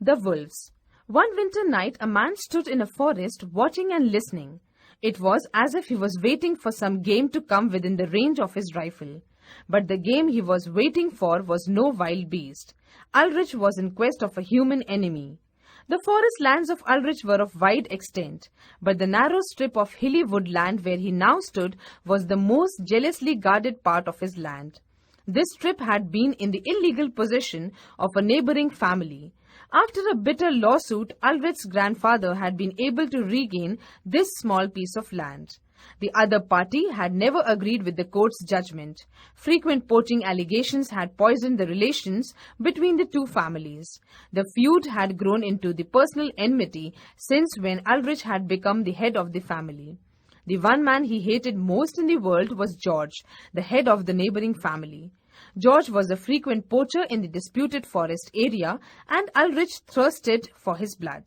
The wolves. One winter night, a man stood in a forest watching and listening. It was as if he was waiting for some game to come within the range of his rifle. But the game he was waiting for was no wild beast. Ulrich was in quest of a human enemy. The forest lands of Ulrich were of wide extent, but the narrow strip of hilly woodland where he now stood was the most jealously guarded part of his land. This strip had been in the illegal possession of a neighboring family. After a bitter lawsuit, Ulrich's grandfather had been able to regain this small piece of land. The other party had never agreed with the court's judgment. Frequent poaching allegations had poisoned the relations between the two families. The feud had grown into the personal enmity since when Ulrich had become the head of the family. The one man he hated most in the world was George, the head of the neighboring family. George was a frequent poacher in the disputed forest area, and Ulrich thirsted for his blood.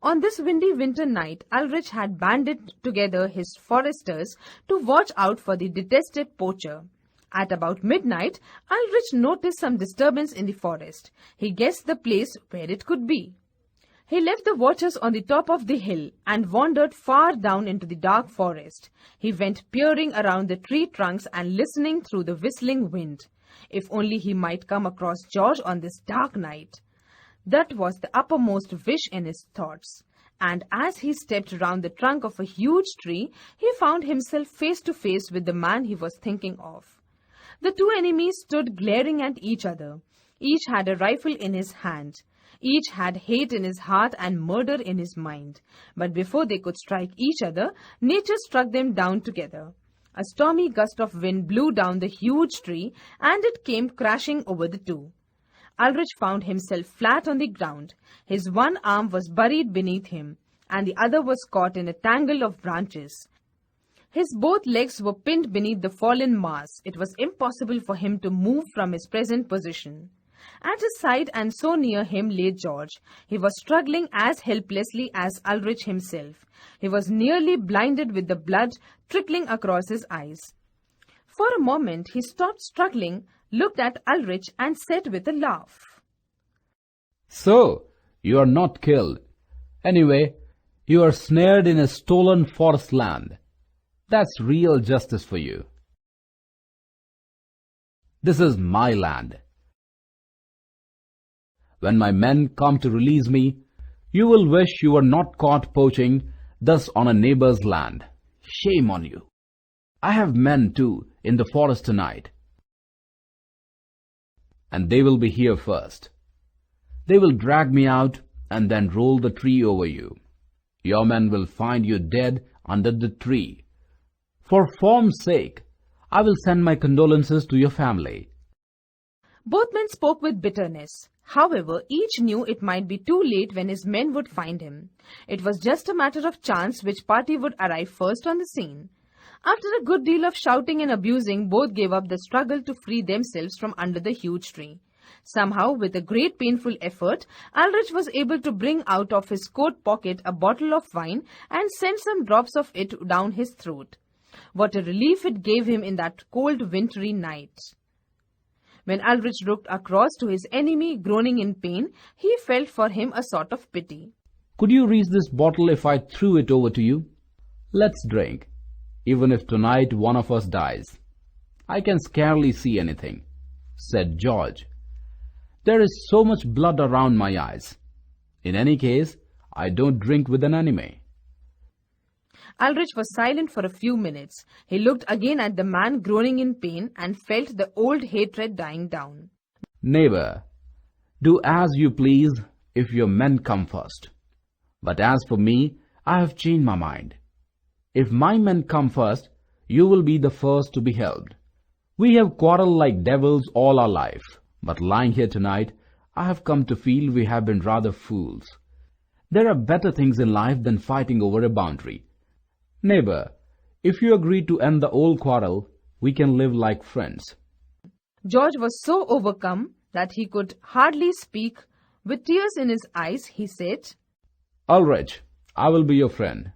On this windy winter night, Ulrich had banded together his foresters to watch out for the detested poacher. At about midnight, Ulrich noticed some disturbance in the forest. He guessed the place where it could be. He left the watchers on the top of the hill and wandered far down into the dark forest. He went peering around the tree trunks and listening through the whistling wind. If only he might come across George on this dark night. That was the uppermost wish in his thoughts. And as he stepped round the trunk of a huge tree, he found himself face to face with the man he was thinking of. The two enemies stood glaring at each other. Each had a rifle in his hand. Each had hate in his heart and murder in his mind. But before they could strike each other, nature struck them down together. A stormy gust of wind blew down the huge tree, and it came crashing over the two. Ulrich found himself flat on the ground. His one arm was buried beneath him, and the other was caught in a tangle of branches. His both legs were pinned beneath the fallen mass. It was impossible for him to move from his present position. At his side and so near him lay George. He was struggling as helplessly as Ulrich himself. He was nearly blinded with the blood trickling across his eyes. For a moment he stopped struggling, looked at Ulrich and said with a laugh, "So, you are not killed. Anyway, you are snared in a stolen forest land. That's real justice for you. This is my land. When my men come to release me, you will wish you were not caught poaching thus on a neighbor's land. Shame on you. I have men too in the forest tonight, and they will be here first. They will drag me out and then roll the tree over you. Your men will find you dead under the tree. For form's sake, I will send my condolences to your family." Both men spoke with bitterness. However, each knew it might be too late when his men would find him. It was just a matter of chance which party would arrive first on the scene. After a good deal of shouting and abusing, both gave up the struggle to free themselves from under the huge tree. Somehow, with a great painful effort, Ulrich was able to bring out of his coat pocket a bottle of wine and send some drops of it down his throat. What a relief it gave him in that cold wintry night. When Ulrich looked across to his enemy groaning in pain, he felt for him a sort of pity. "Could you reach this bottle if I threw it over to you? Let's drink, even if tonight one of us dies. I can scarcely see anything," said George. "There is so much blood around my eyes. In any case, I don't drink with an enemy." Ulrich was silent for a few minutes. He looked again at the man groaning in pain and felt the old hatred dying down. "Neighbor, do as you please if your men come first. But as for me, I have changed my mind. If my men come first, you will be the first to be helped. We have quarreled like devils all our life, but lying here tonight, I have come to feel we have been rather fools. There are better things in life than fighting over a boundary. Neighbor, if you agree to end the old quarrel, we can live like friends." George was so overcome that he could hardly speak. With tears in his eyes, he said, "Ulrich, I will be your friend."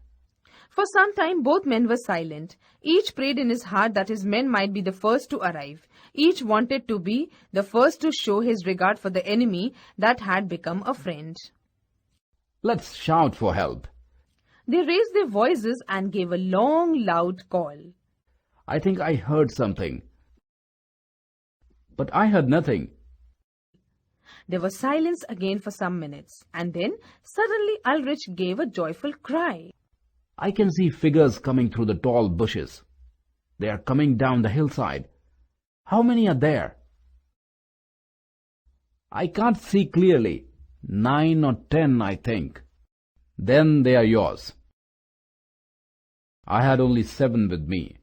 For some time both men were silent. Each prayed in his heart that his men might be the first to arrive. Each wanted to be the first to show his regard for the enemy that had become a friend. Let's shout for help. They raised their voices and gave a long, loud call. I think I heard something. But I heard nothing. There was silence again for some minutes, and then suddenly Ulrich gave a joyful cry. I can see figures coming through the tall bushes. They are coming down the hillside. How many are there? I can't see clearly. 9 or 10, I think. Then they are yours. I had only 7 with me.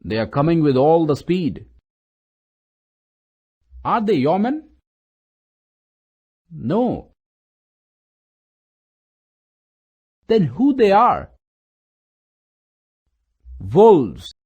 They are coming with all the speed. Are they your men? No. Then who they are? Wolves.